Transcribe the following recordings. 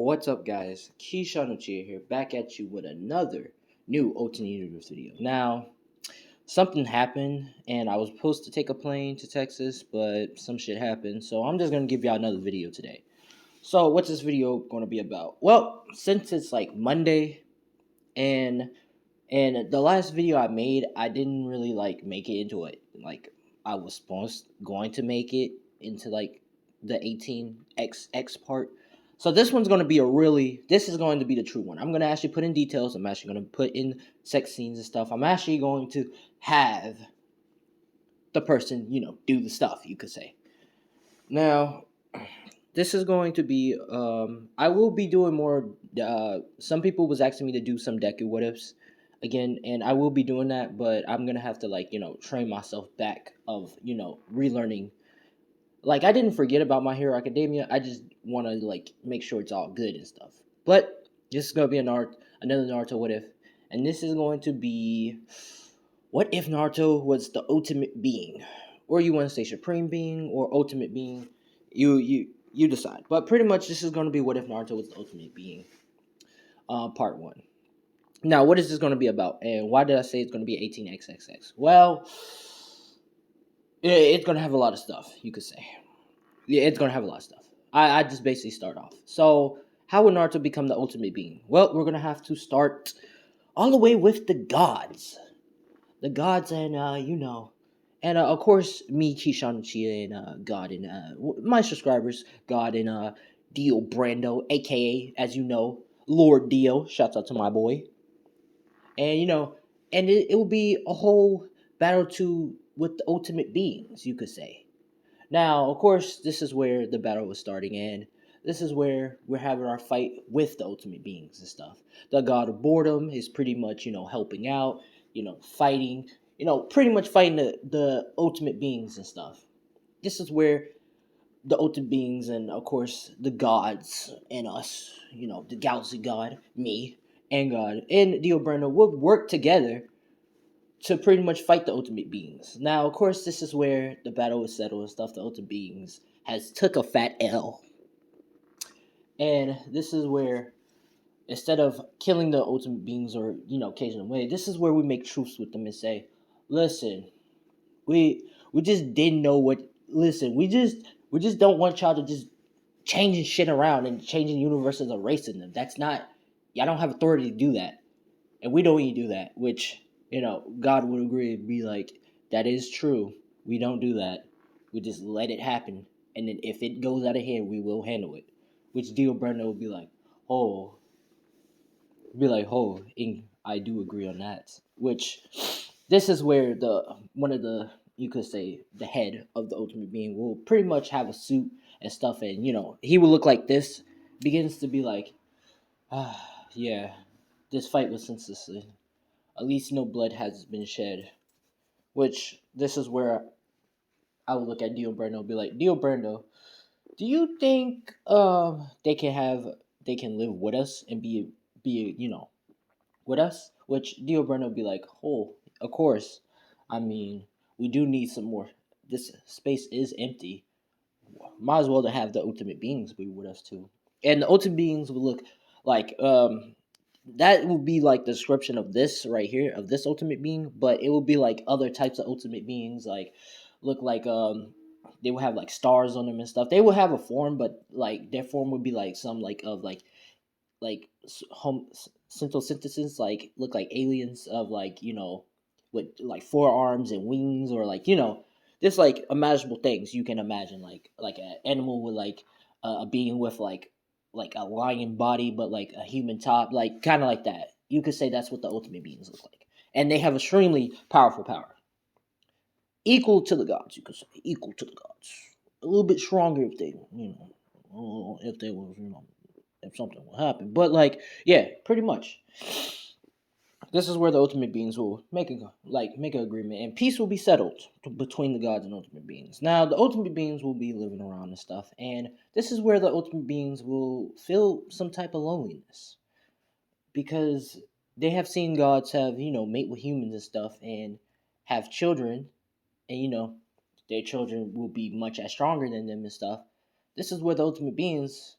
What's up, guys? Keyshawn Uchiha here, back at you with another new Ultimate video. Now, something happened, and I was supposed to take a plane to Texas, but some shit happened, so I'm just gonna give y'all another video today. So, what's this video gonna be about? Well, since it's like Monday, and the last video I made, I didn't really make it into it. Like I was going to make it into like the 18xx part. So this one's going to be this is going to be the true one. I'm going to actually put in details. I'm actually going to put in sex scenes and stuff. I'm actually going to have the person, do the stuff, you could say. Now, this is going to be I will be doing more some people was asking me to do some Deku what ifs again, and I will be doing that, but I'm gonna have to train myself back of relearning. Like, I didn't forget about My Hero Academia, I just want to make sure it's all good and stuff. But this is gonna be another Naruto what if, and this is going to be, what if Naruto was the ultimate being, or you want to say supreme being or ultimate being? You decide. But pretty much this is going to be what if Naruto was the ultimate being, part one. Now, what is this going to be about, and why did I say it's going to be 18xxx? Well, it's going to have a lot of stuff, you could say. Yeah, it's going to have a lot of stuff. I just basically start off. So, how would Naruto become the ultimate being? Well, we're going to have to start all the way with the gods. The gods, and and of course me, Keyshawn Chia, and God, and my subscribers, God, and Dio Brando, aka, as you know, Lord Dio. Shouts out to my boy. And and it will be a whole battle with the ultimate beings, you could say. Now, of course, this is where the battle was starting, and this is where we're having our fight with the ultimate beings and stuff. The god of boredom is pretty much, helping out, fighting, pretty much fighting the ultimate beings and stuff. This is where the ultimate beings and, of course, the gods and us, the galaxy god, me, and God, and Dio Brando would work together to pretty much fight the ultimate beings. Now, of course, this is where the battle was settled and stuff. The ultimate beings has took a fat L, and this is where, instead of killing the ultimate beings or occasionally away, this is where we make truce with them and say, "Listen, we just didn't know what. Listen, we just don't want y'all to just changing shit around and changing universes, erasing them. That's not. Y'all don't have authority to do that, and we don't even do that." Which, God would agree and be like, that is true. We don't do that. We just let it happen. And then if it goes out of hand, we will handle it. Which Dio Brando would be like, oh. I do agree on that. Which, this is where one of the, you could say, the head of the ultimate being will pretty much have a suit and stuff. And, he will look like this. Begins to be like, yeah, this fight was senseless. At least no blood has been shed. Which, this is where I would look at Dio Brando and be like, Dio Brando, do you think they can live with us and be with us? Which Dio Brando would be like, oh, of course. I mean, we do need some more. This space is empty. Might as well to have the ultimate beings be with us too. And the ultimate beings would look like that would be like the description of this right here, of this ultimate being, but it would be like other types of ultimate beings, like look like they would have like stars on them and stuff. They would have a form, but like their form would be like some like of like home synthesis, like look like aliens of like with like forearms and wings, or like just like imaginable things you can imagine, like an animal with like a being with like a lion body but like a human top, like kind of like that. You could say that's what the ultimate beings look like, and they have extremely powerful power, equal to the gods. You could say equal to the gods, a little bit stronger if they if they was if something will happen. But like, yeah, pretty much. This is where the ultimate beings will make an agreement, and peace will be settled between the gods and ultimate beings. Now, the ultimate beings will be living around and stuff, and this is where the ultimate beings will feel some type of loneliness, because they have seen gods have mate with humans and stuff and have children, and their children will be much as stronger than them and stuff. This is where the ultimate beings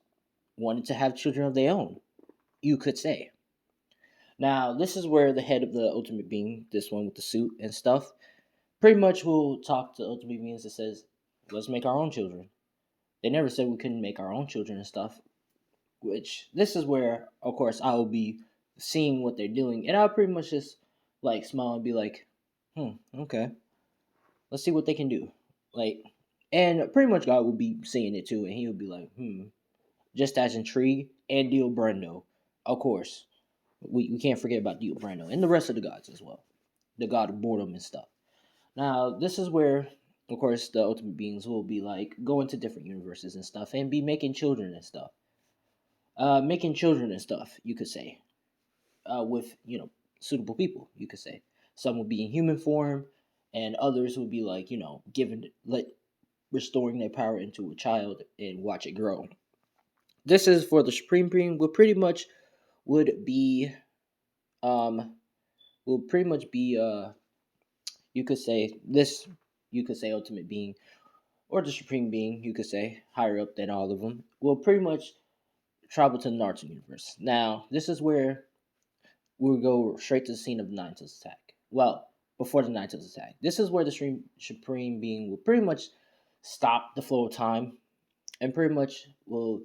wanted to have children of their own, you could say. Now, this is where the head of the ultimate being, this one with the suit and stuff, pretty much will talk to ultimate beings that says, let's make our own children. They never said we couldn't make our own children and stuff, which this is where, of course, I will be seeing what they're doing, and I'll pretty much just like smile and be like, okay, let's see what they can do. Like, and pretty much God will be seeing it too, and he'll be like, just as intrigued, and Dio Brando, of course. We can't forget about Dio Brando and the rest of the gods as well. The god of boredom and stuff. Now, this is where, of course, the ultimate beings will be like going to different universes and stuff and be making children and stuff. Making children and stuff, you could say, with, suitable people, you could say. Some will be in human form, and others will be like, given, like, restoring their power into a child and watch it grow. This is for the Supreme Being, will pretty much would be, um, will pretty much be, you could say, this, you could say, ultimate being, or the supreme being, you could say, higher up than all of them, will pretty much travel to the Naruto universe. Now, this is where we'll go straight to the scene of the Nine Tails attack. Well, before the Nine Tails attack. This is where the supreme being will pretty much stop the flow of time and pretty much will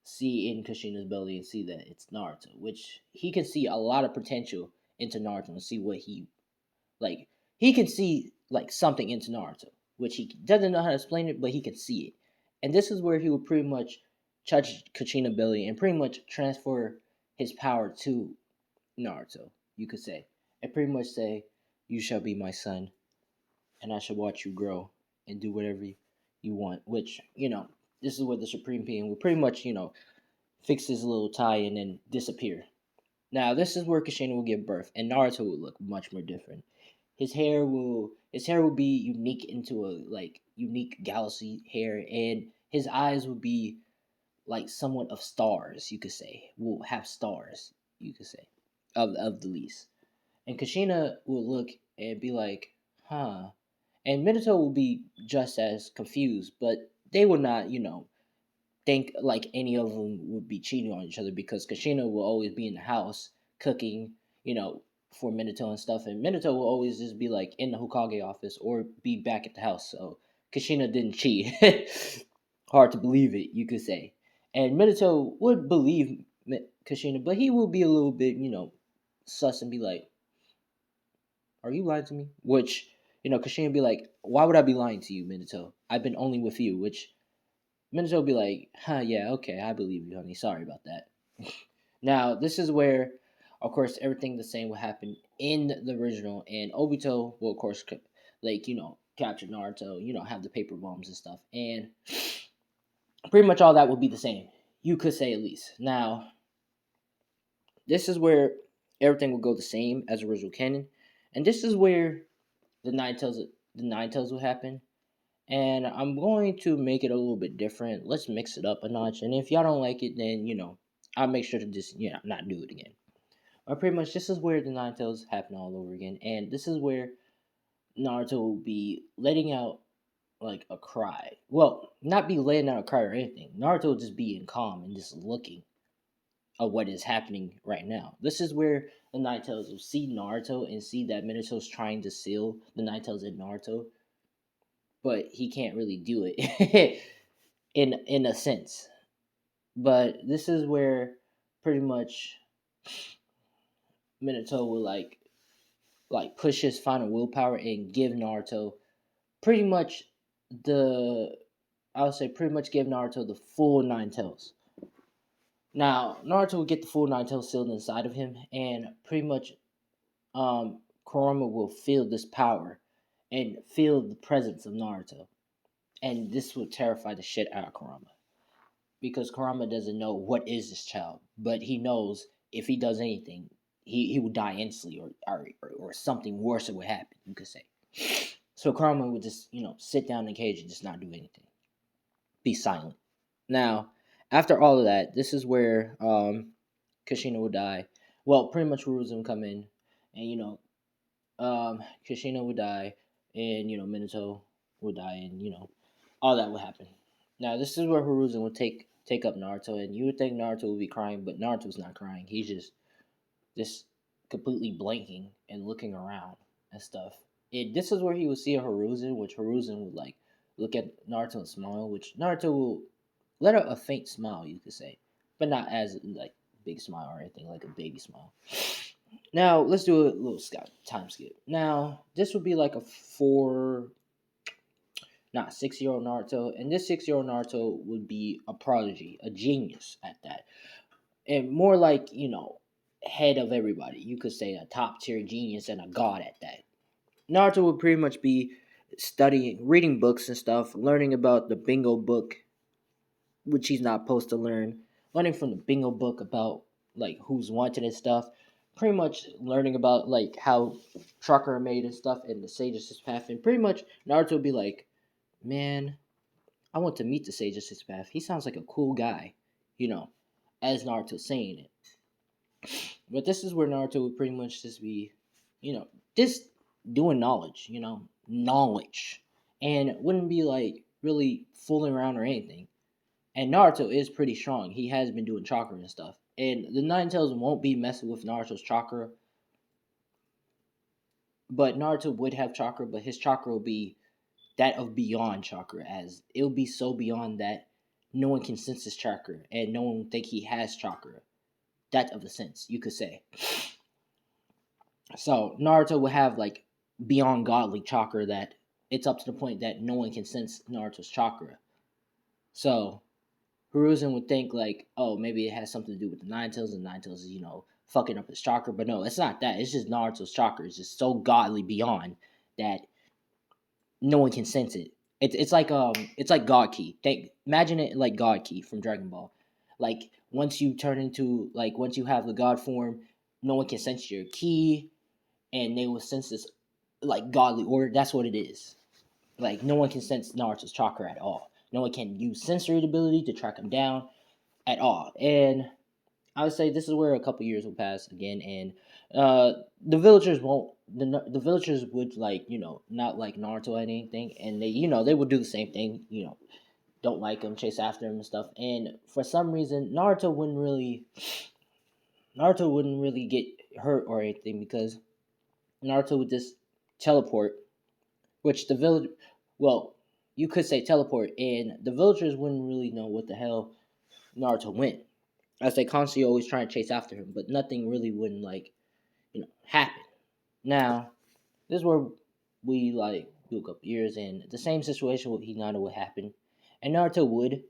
see in Kushina's belly and see that it's Naruto, which he can see a lot of potential into Naruto and see what like he can see like something into Naruto, which he doesn't know how to explain it, but he can see it. And this is where he will pretty much touch Kuchina belly and pretty much transfer his power to Naruto, you could say. And pretty much say, you shall be my son, and I shall watch you grow and do whatever you want. Which, this is where the Supreme Being will pretty much, fix his little tie and then disappear. Now, this is where Kushina will give birth, and Naruto will look much more different. His hair will be unique into a like unique galaxy hair, and his eyes will be like somewhat of stars, you could say. Will have stars, you could say, of the least. And Kushina will look and be like, huh. And Minato will be just as confused, but they will not, think like any of them would be cheating on each other because Kushina will always be in the house cooking, for Minato and stuff, and Minato will always just be like in the Hokage office or be back at the house. So Kushina didn't cheat. Hard to believe it, you could say. And Minato would believe Kushina, but he will be a little bit, sus and be like, "Are you lying to me?" Which, Kushina would be like, "Why would I be lying to you, Minato? I've been only with you." Which Minato will be like, "Huh, yeah, okay, I believe you, honey. Sorry about that." Now, this is where, of course, everything the same will happen in the original, and Obito will, of course, like, capture Naruto, have the paper bombs and stuff, and pretty much all that will be the same. You could say at least. Now, this is where everything will go the same as original canon, and this is where the nine tails will happen. And I'm going to make it a little bit different. Let's mix it up a notch. And if y'all don't like it, then I'll make sure to just not do it again. But pretty much this is where the Nine Tails happen all over again, and this is where Naruto will be letting out like a cry. Well, not be letting out a cry or anything. Naruto will just be in calm and just looking at what is happening right now. This is where the Nine Tails will see Naruto and see that Minato's trying to seal the Nine Tails in Naruto, but he can't really do it in a sense. But this is where pretty much Minato will like push his final willpower and give Naruto pretty much the I would say pretty much give Naruto the full nine tails. Now Naruto will get the full nine tails sealed inside of him, and pretty much Kurama will feel this power and feel the presence of Naruto, and this will terrify the shit out of Kurama because Kurama doesn't know what is this child, but he knows if he does anything, he will die instantly, or something worse would happen. You could say. So Kurama would just sit down in the cage and just not do anything, be silent. Now, after all of that, this is where Kushina will die. Well, pretty much Hiruzen will come in, and Kushina will die, and Minato will die, and all that will happen. Now, this is where Hiruzen will take take up Naruto, and you would think Naruto would be crying, but Naruto's not crying. He's just completely blanking and looking around and stuff. This is where he would see a Hiruzen, which Hiruzen would like look at Naruto and smile, which Naruto will let out a faint smile, you could say, but not as like big smile or anything like a baby smile. Now let's do a little time skip. Now this would be like a 6-year-old Naruto, and this 6-year-old Naruto would be a prodigy, a genius at that, and more like head of everybody. You could say a top tier genius and a god at that. Naruto would pretty much be studying, reading books and stuff, learning about the Bingo book, which he's not supposed to learn, learning from the Bingo book about like who's wanted and stuff. Pretty much learning about like how chakra are made and stuff, and the Sage's path, and pretty much Naruto would be like, man, I want to meet the Sage of Six Path. He sounds like a cool guy, you know, as Naruto saying it. But this is where Naruto would pretty much just be, just doing knowledge, knowledge. And it wouldn't be like really fooling around or anything. And Naruto is pretty strong. He has been doing chakra and stuff. And the Nine Tails won't be messing with Naruto's chakra. But Naruto would have chakra, but his chakra will be that of beyond chakra, as it'll be so beyond that no one can sense his chakra and no one will think he has chakra. That of the sense, you could say. So Naruto will have like beyond godly chakra that it's up to the point that no one can sense Naruto's chakra. So Hiruzen would think like, oh, maybe it has something to do with the Nine Tails, and Nine Tails is, fucking up his chakra. But no, it's not that. It's just Naruto's chakra is just so godly beyond that no one can sense it. It's like God Key. Imagine it like God Key from Dragon Ball. Like once you turn into once you have the God form, no one can sense your key, and they will sense this like godly order. That's what it is. Like no one can sense Naruto's chakra at all. No one can use sensory ability to track him down at all. And I would say this is where a couple years will pass again, and the villagers won't. The villagers would not like Naruto or anything, and they would do the same thing. Don't like him, chase after him and stuff. And for some reason, Naruto wouldn't really get hurt or anything because Naruto would just teleport, which the village, well, you could say teleport, and the villagers wouldn't really know what the hell Naruto went, as they constantly always try to chase after him, but nothing really wouldn't happen. Now, this is where we do a couple years, and the same situation with Hinata would happen, and Naruto would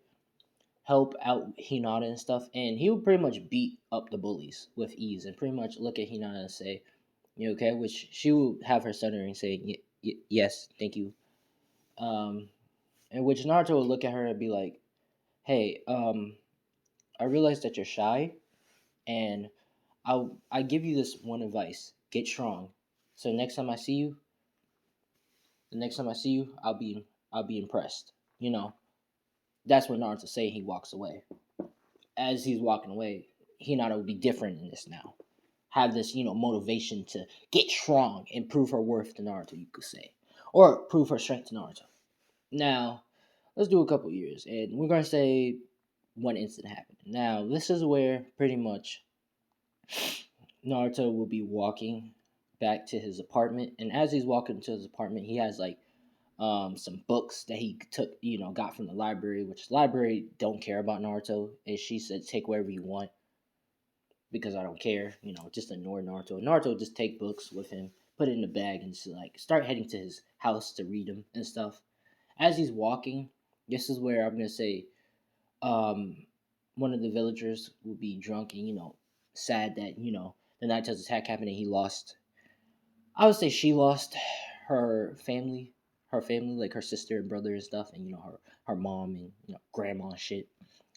help out Hinata and stuff, and he would pretty much beat up the bullies with ease, and pretty much look at Hinata and say, "You okay?" Which she would have her stuttering saying, "Yes, thank you." Um, and which Naruto would look at her and be like, "Hey, I realize that you're shy, and I give you this one advice: get strong. So the next time I see you, I'll be impressed. That's what Naruto saying. He walks away. As he's walking away, Hinata will be different in this now. Have this motivation to get strong and prove her worth to Naruto. You could say, or prove her strength to Naruto. Now, let's do a couple years, and we're gonna say one incident happened. Now, this is where pretty much Naruto will be walking back to his apartment, and as he's walking to his apartment, he has some books that he took, got from the library, which the library don't care about Naruto, and she said take whatever you want because I don't care, just ignore Naruto. Naruto would just take books with him, put it in the bag, and just start heading to his house to read them and stuff. As he's walking, this is where I'm gonna say, one of the villagers will be drunk and sad that the Night Tails attack happened and he lost. I would say she lost her family, like her sister and brother and stuff, and her mom and grandma and shit.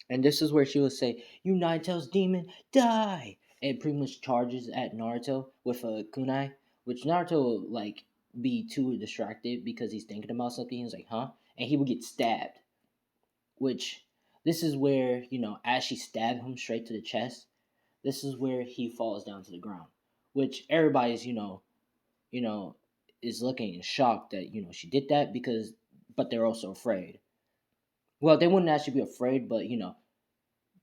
And this is where she would say, "You Nine Tails demon, die!" And pretty much charges at Naruto with a kunai, which Naruto will be too distracted because he's thinking about something. He's like, "Huh?" And he would get stabbed. Which this is where as she stabbed him straight to the chest, this is where he falls down to the ground. Which everybody's you know, is looking in shock that she did that but they're also afraid. Well, they wouldn't actually be afraid, but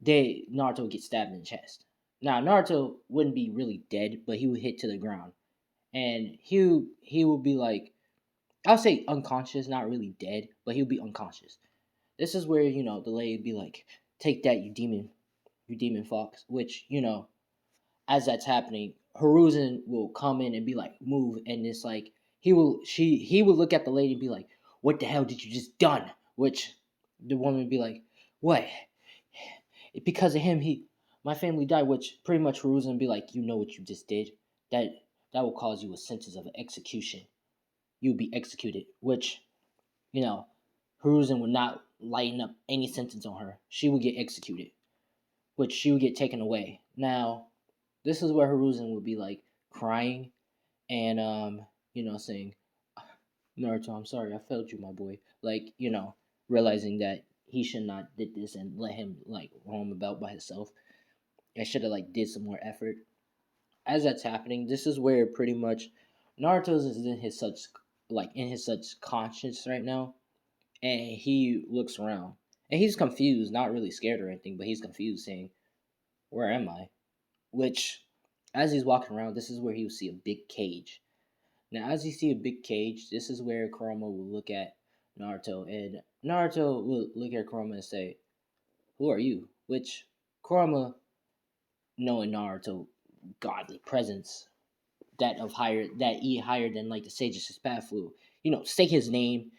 Naruto would get stabbed in the chest. Now Naruto wouldn't be really dead, but he would hit to the ground, and he would be like, I'll say unconscious, not really dead, but he would be unconscious. This is where the lady would be like, "Take that, you demon fox," which as that's happening, Hiruzen will come in and be like, "Move," and it's like he will look at the lady and be like, "What the hell did you just done?" Which the woman would be like, "What? Because of him, my family died." Which pretty much Hiruzen would be like, "You know what you just did? That that will cause you a sentence of execution. You'll be executed." Which you know, Hiruzen would not lighten up any sentence on her. She would get executed, which she would get taken away. Now, this is where Hiruzen would be like crying and saying, "Naruto, I'm sorry, I failed you, my boy." Like, realizing that he should not did this and let him like roam about by himself. I should have like did some more effort. As that's happening, this is where pretty much Naruto is in his such conscience right now, and he looks around and he's confused, not really scared or anything, but he's confused, saying, "Where am I?" Which, as he's walking around, this is where he will see a big cage. Now, as you see a big cage, this is where Kurama will look at Naruto, and Naruto will look at Kurama and say, "Who are you?" Which Kurama, knowing Naruto godly presence, that eat higher than like the sages his path flew, say his name,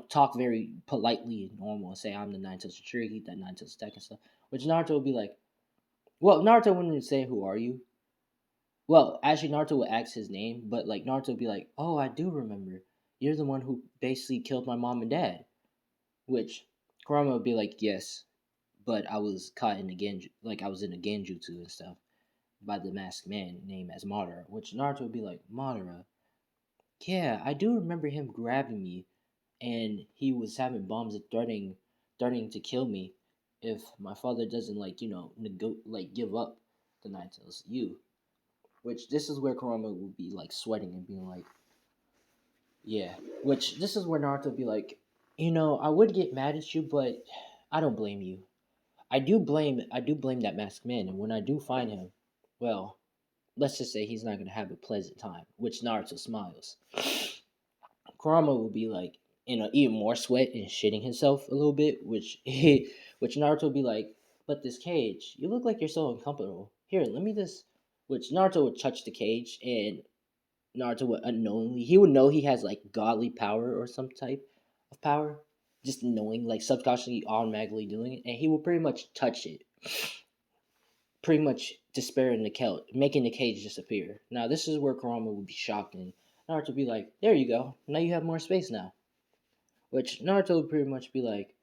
talk very politely and normal and say, "I'm the nine tails Tsuchiriki, that nine tails attack," and stuff. Which Naruto would be like, well, Naruto wouldn't say, "Who are you?" Well, actually, Naruto would ask his name, but like Naruto would be like, "Oh, I do remember. You're the one who basically killed my mom and dad." Which Kurama would be like, "Yes, but I was caught in the like I was in a genjutsu and stuff by the masked man named as Madara." Which Naruto would be like, "Madara, yeah, I do remember him grabbing me, and he was having bombs and threatening to kill me if my father doesn't give up the Nine Tails. You." Which this is where Kurama would be like sweating and being like, "Yeah." Which this is where Naruto would be like, "I would get mad at you, but I don't blame you. I do blame that masked man, and when I do find him, well, let's just say he's not gonna have a pleasant time." Which Naruto smiles. Kurama will be like even more sweat and shitting himself a little bit, which Naruto will be like, "But this cage, you look like you're so uncomfortable. Here, let me just." Which Naruto would touch the cage, and Naruto would unknowingly he would know he has like godly power or some type of power, just knowing like subconsciously automatically doing it, and he will pretty much touch it, pretty much despairing the cage, making the cage disappear. Now this is where Kurama would be shocked, and Naruto would be like, "There you go. Now you have more space now." Which Naruto would pretty much be like,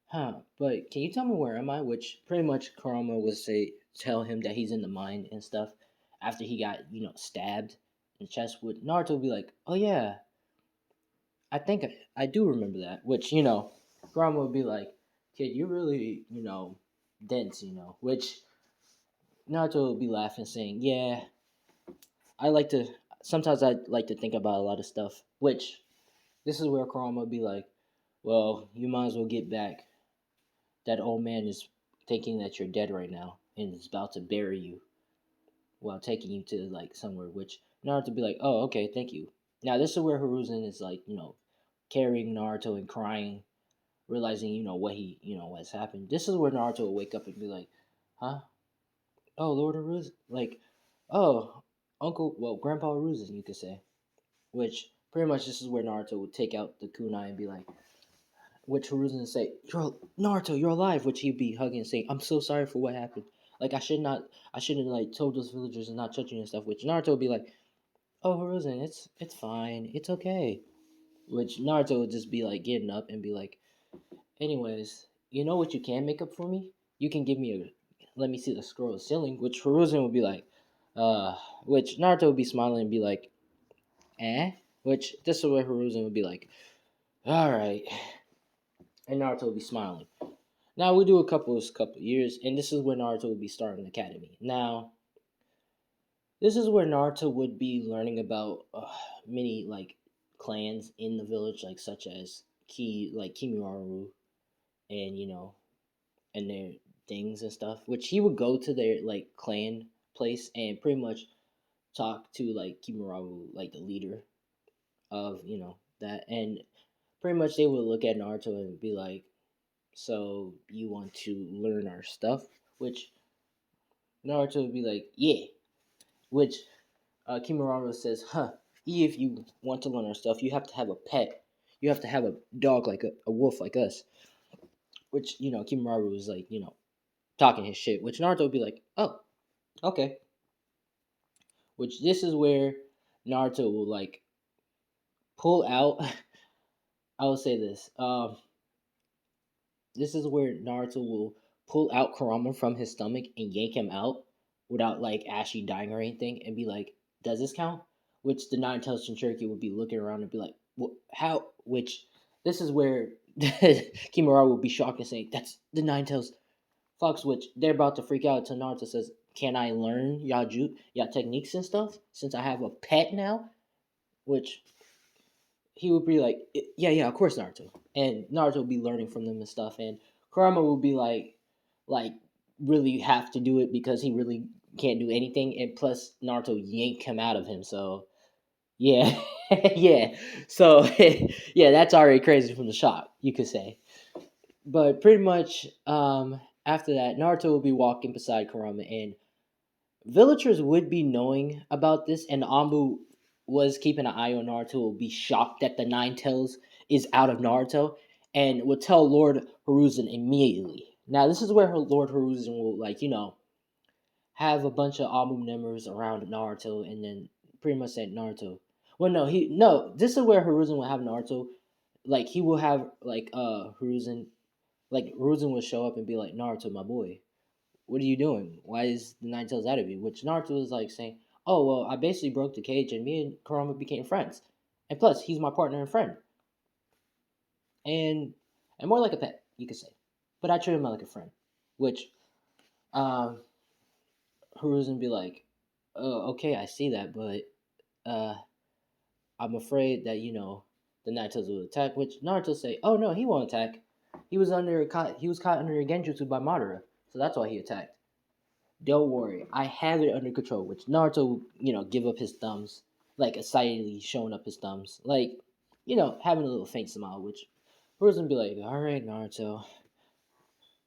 "Huh, but can you tell me where am I?" Which pretty much Kurama would tell him that he's in the mine and stuff after he got, stabbed in the chest. Would Naruto would be like, "Oh yeah, I think I do remember that." Which, Kurama would be like, "Kid, you're really, dense, which Naruto would be laughing, saying, "Yeah, I like to sometimes I like to think about a lot of stuff." Which this is where Kurama would be like, "Well, you might as well get back. That old man is thinking that you're dead right now and is about to bury you while taking you to like somewhere." Which Naruto be like, "Oh, okay, thank you." Now this is where Hiruzen is like, carrying Naruto and crying, realizing, what's happened. This is where Naruto will wake up and be like, "Huh? Oh, Lord Hiruzen, like, oh, Grandpa Hiruzen, you could say." Which pretty much this is where Naruto would take out the kunai and be like, which Hiruzen would say, Naruto, you're alive," which he'd be hugging and saying, "I'm so sorry for what happened. Like I shouldn't like told those villagers and not touching you and stuff." Which Naruto would be like, "Oh, Hiruzen, it's fine, it's okay." Which Naruto would just be like getting up and be like, "Anyways, you know what you can make up for me? You can give me let me see the scroll of ceiling." Which Hiruzen would be like, uh, which Naruto would be smiling and be like, "Eh?" Which this is where Hiruzen would be like, "All right," and Naruto would be smiling. Now we do a couple years, and this is where Naruto would be starting the academy. Now this is where Naruto would be learning about many like clans in the village, like such as Kimimaru, and and their things and stuff. Which he would go to their like clan place and pretty much talk to like Kimuraru, like the leader of that, and pretty much they would look at Naruto and be like, "So you want to learn our stuff?" Which Naruto would be like, "Yeah." Which Kimuraru says, "Huh? If you want to learn our stuff, you have to have a pet. You have to have a dog like a wolf like us." Which Kimuraru was like, talking his shit. Which Naruto would be like, "Oh, okay." Which this is where Naruto will like pull out. I will say this. This is where Naruto will pull out Kurama from his stomach and yank him out without like actually dying or anything, and be like, "Does this count?" Which the Nine Tails Jinchuriki would be looking around and be like, "What? How?" Which this is where Kimura will be shocked and saying, "That's the Nine Tails Fox." Which they're about to freak out until Naruto says, "Can I learn y'all techniques and stuff since I have a pet now?" Which he would be like, "Yeah, yeah, of course, Naruto." And Naruto would be learning from them and stuff. And Kurama would be like really have to do it because he really can't do anything. And plus, Naruto yanked him out of him. So yeah, yeah. So yeah, that's already crazy from the shot, you could say. But pretty much, after that, Naruto will be walking beside Kurama, and villagers would be knowing about this, and Ambu was keeping an eye on Naruto. Will be shocked that the Nine Tails is out of Naruto, and will tell Lord Hiruzen immediately. Now, this is where Lord Hiruzen will have a bunch of Amu members around Naruto, and then pretty much say Naruto. Well, no. This is where Hiruzen will have Naruto. Like he will have Hiruzen. Like Hiruzen will show up and be like, "Naruto, my boy, what are you doing? Why is the Nine Tails out of you?" Which Naruto was like saying, "Oh well, I basically broke the cage, and me and Kurama became friends. And plus, he's my partner and friend, and more like a pet, you could say. But I treat him like a friend." Which um, Hiruzen be like, "Oh, okay, I see that, but uh, I'm afraid that the Nine Tails will attack." Which Naruto say, "Oh no, he won't attack. He was caught under a genjutsu by Madara, so that's why he attacked. Don't worry, I have it under control." Which Naruto, give up his thumbs, like excitedly showing up his thumbs, like, having a little faint smile. Which Hiruzen be like, "All right, Naruto,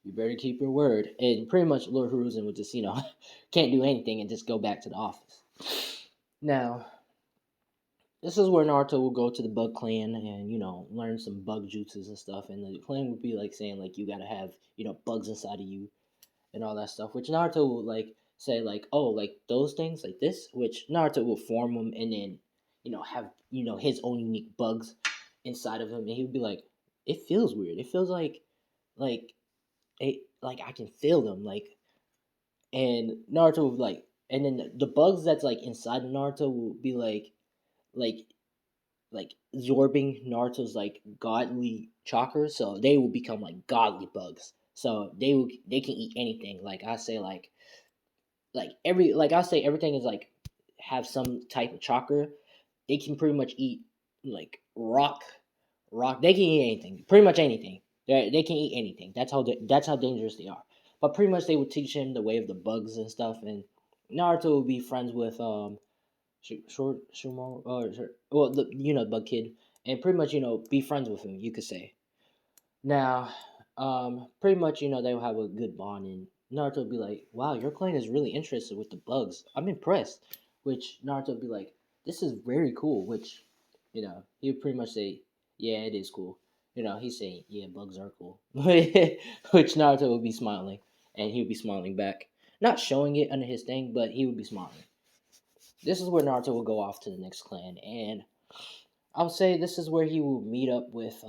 you better keep your word." And pretty much Lord Hiruzen would just, can't do anything and just go back to the office. Now, this is where Naruto will go to the Bug Clan and, learn some bug jutsus and stuff. And the clan would be like saying, like, you gotta have, bugs inside of you and all that stuff, which Naruto will like say like, "Oh, like those things like this," which Naruto will form them and then have his own unique bugs inside of him, and he would be like, "It feels weird. It feels like like I can feel them like." And Naruto would like, and then the bugs that's like inside of Naruto will be like like absorbing Naruto's like godly chakra, so they will become like godly bugs. So they can eat anything. Like I say, I say everything is like have some type of chakra. They can pretty much eat like rock. They can eat anything, pretty much anything. They can eat anything. That's how dangerous they are. But pretty much they would teach him the way of the bugs and stuff, and Naruto would be friends with short Shumo, well, the bug kid, and pretty much be friends with him. You could say. Now, pretty much they will have a good bond, and Naruto would be like, "Wow, your clan is really interested with the bugs. I'm impressed." Which Naruto would be like, "This is very cool." Which, he would pretty much say, "Yeah, it is cool." He's saying, "Yeah, bugs are cool," which Naruto would be smiling, and he would be smiling back, not showing it under his thing, but he would be smiling. This is where Naruto will go off to the next clan, and I'll say this is where he will meet up with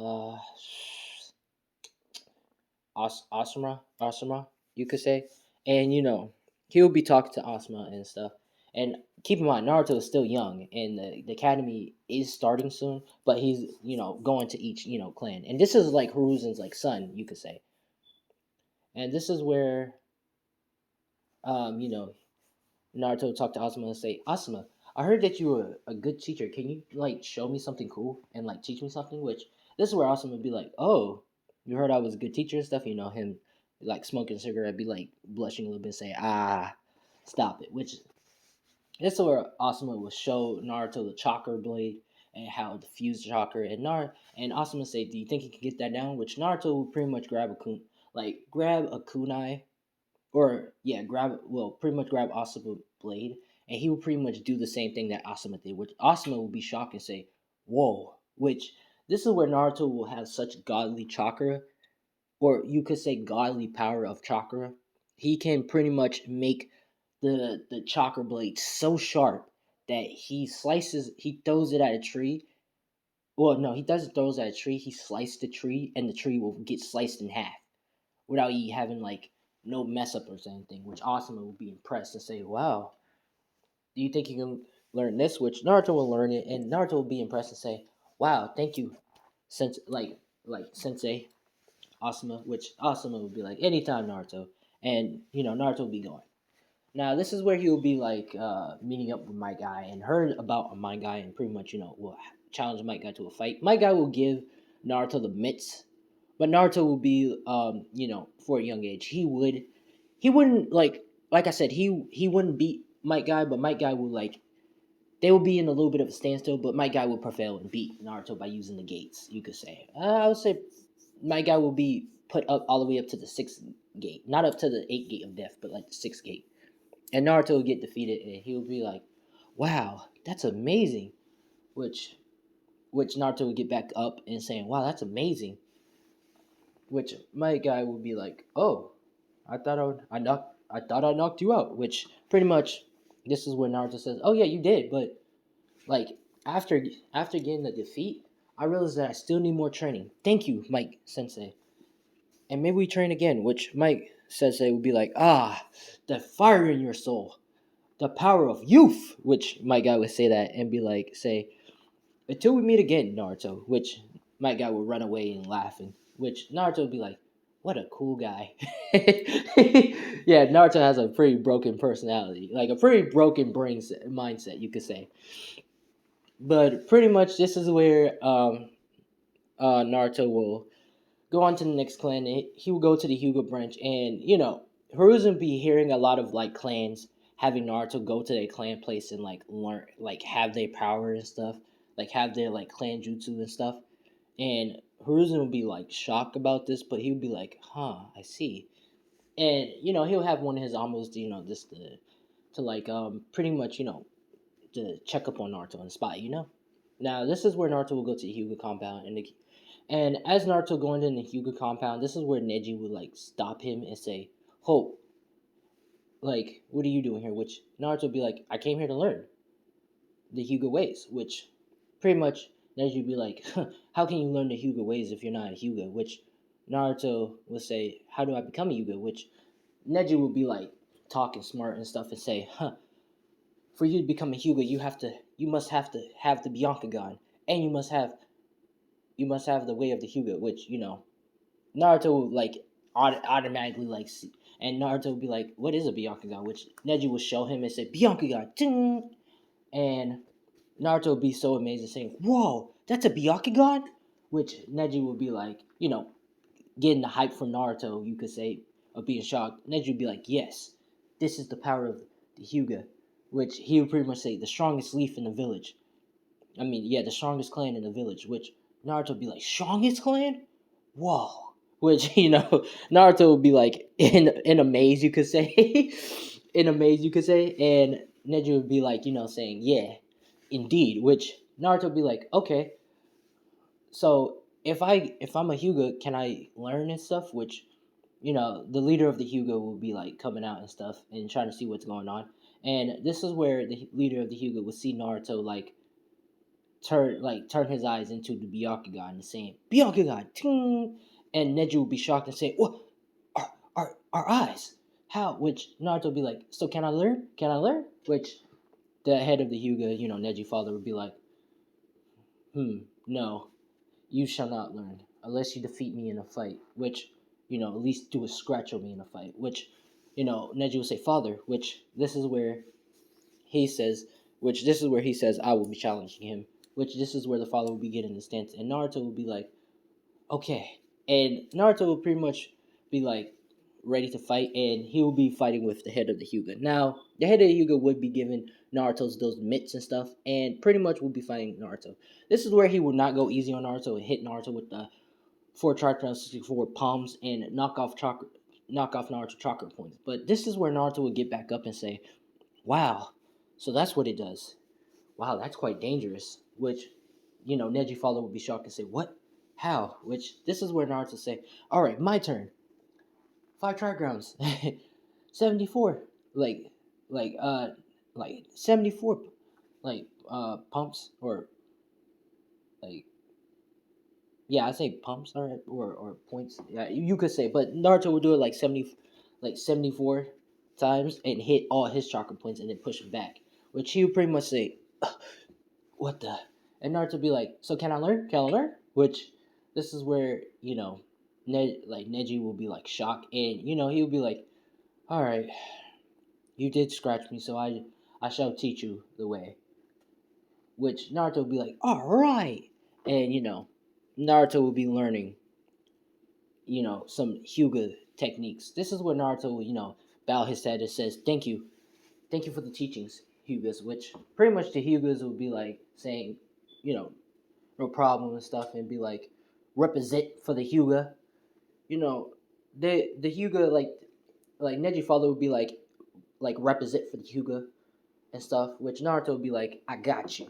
Asuma, you could say, and he'll be talking to Asuma and stuff. And keep in mind, Naruto is still young, and the academy is starting soon, but he's going to each clan, and this is like Hiruzen's like son, you could say, and this is where um you know Naruto talked to Asuma and say, "Asuma, I heard that you were a good teacher. Can you like show me something cool and like teach me something?" Which this is where Asuma would be like, "Oh, you heard I was a good teacher and stuff." Him like smoking a cigarette, be like blushing a little bit, say, "Ah, stop it." Which this is where Asuma will show Naruto the chakra blade and how to fuse the chakra, and Asuma say, "Do you think he can get that down?" Which Naruto will pretty much grab a kunai, or yeah, pretty much grab Asuma blade, and he will pretty much do the same thing that Asuma did, which Asuma will be shocked and say, "Whoa!" Which this is where Naruto will have such godly chakra, or you could say godly power of chakra. He can pretty much make the chakra blade so sharp that he throws it at a tree. Well, no, he doesn't throw it at a tree. He slices the tree, and the tree will get sliced in half without you having like no mess up or anything. Which Asuma will be impressed and say, "Wow, do you think you can learn this?" Which Naruto will learn it, and Naruto will be impressed and say, "Wow, thank you, Sensei Asuma." Which Asuma would be like, "Anytime, Naruto," and Naruto will be going. Now this is where he will be like meeting up with my guy and heard about my guy and pretty much will challenge my guy to a fight. My guy will give Naruto the mitts, but Naruto will be for a young age he wouldn't like I said he wouldn't beat my guy, but my guy will they will be in a little bit of a standstill, but my guy will prevail and beat Naruto by using the gates. You could say I would say my guy will be put up all the way up to the sixth gate, not up to the eighth gate of death, but like the sixth gate. And Naruto will get defeated, and he'll be like, "Wow, that's amazing." Which which Naruto will get back up and saying, "Wow, that's amazing." Which my guy will be like, "Oh, I thought I knocked you out." Which pretty much this is where Naruto says, "Oh yeah, you did, but like after getting the defeat, I realized that I still need more training. Thank you, Mike Sensei, and maybe we train again." Which Mike Sensei would be like, "Ah, the fire in your soul, the power of youth," which my guy would say that and be like, say, "Until we meet again, Naruto," which my guy would run away and laughing, which Naruto would be like, "What a cool guy." Yeah, Naruto has a pretty broken personality, like a pretty broken mindset, you could say. But pretty much this is where Naruto will go on to the next clan. He will go to the Hyuga branch, and Hiruzen be hearing a lot of like clans having Naruto go to their clan place and like learn, like have their power and stuff, like have their like clan jutsu and stuff. And Hiruzen would be like shocked about this, but he would be like, "Huh, I see." And he'll have one of his almost just to like pretty much to check up on Naruto on the spot. Now this is where Naruto will go to the Hyuga compound, and as Naruto going in the Hyuga compound, this is where Neji would like stop him and say, "Hope, like, what are you doing here?" Which Naruto would be like, "I came here to learn the Hyuga ways." Which pretty much Neji would be like, "How can you learn the Hyuga ways if you're not a Hyuga?" Which Naruto would say, "How do I become a Hyuga?" Which Neji would be like talking smart and stuff and say, "For you to become a Hyuga, you must have the Byakugan, and you must have the way of the Hyuga." Which Naruto would like automatically like see, and Naruto would be like, "What is a Byakugan?" Which Neji would show him and say, "Byakugan," ting! And Naruto would be so amazed and saying, "Whoa, that's a Byakugan?" Which Neji would be like, getting the hype from Naruto, you could say, of being shocked. Neji would be like, "Yes, this is the power of the Hyuga," which he would pretty much say, "The strongest leaf in the village." I mean, yeah, the strongest clan in the village, which Naruto would be like, "Strongest clan? Whoa." Which, Naruto would be like in a maze, you could say. In a maze, you could say. And Neji would be like, saying, "Yeah, indeed." Which Naruto would be like, "Okay, so if I'm a Hyuga, can I learn and stuff?" Which, the leader of the Hyuga will be like coming out and stuff and trying to see what's going on. And this is where the leader of the Hyuga would see Naruto like turn his eyes into the Byakugan and saying, "Byakugan," ting! And Neji would be shocked and say, "What? Our eyes? How?" Which Naruto would be like, "So can I learn? Can I learn?" Which the head of the Hyuga, Neji father would be like, No, you shall not learn unless you defeat me in a fight." Which, at least do a scratch on me in a fight. Which, Neji would say, "Father," which he says, this is where he says, "I will be challenging him." Which this is where the father will be getting the stance, and Naruto will be like, "Okay," and Naruto will pretty much be like, ready to fight, and he will be fighting with the head of the Hyuga. Now, the head of the Hyuga would be given Naruto's those mitts and stuff, and pretty much will be fighting Naruto. This is where he will not go easy on Naruto and hit Naruto with the four chakra 64 palms and knock off Naruto chakra points. But this is where Naruto would get back up and say, "Wow, so that's what it does. Wow, that's quite dangerous." Which, Neji father would be shocked and say, "What? How?" Which this is where Naruto say, "All right, my turn. Five trigrams, 74, like, like, uh, like 74, pumps or like." Yeah, I say pumps, all right, or points. Yeah, you could say, but Naruto would do it like 74 times and hit all his chakra points and then push him back. Which he would pretty much say, "What the?" And Naruto would be like, "So can I learn? Can I learn?" Which this is where Neji will be like shocked, and he will be like, "All right, you did scratch me, so I shall teach you the way." Which Naruto will be like, "All right," and Naruto will be learning some Hyuga techniques. This is where Naruto will, bow his head and says, thank you for the teachings, Hyugas," which pretty much the Hyugas will be like saying, you know, no problem and stuff, and be like, represent for the Hyuga. You know, the Hyuga like Neji father would be like represent for the Hyuga and stuff, which Naruto would be like, "I got you,"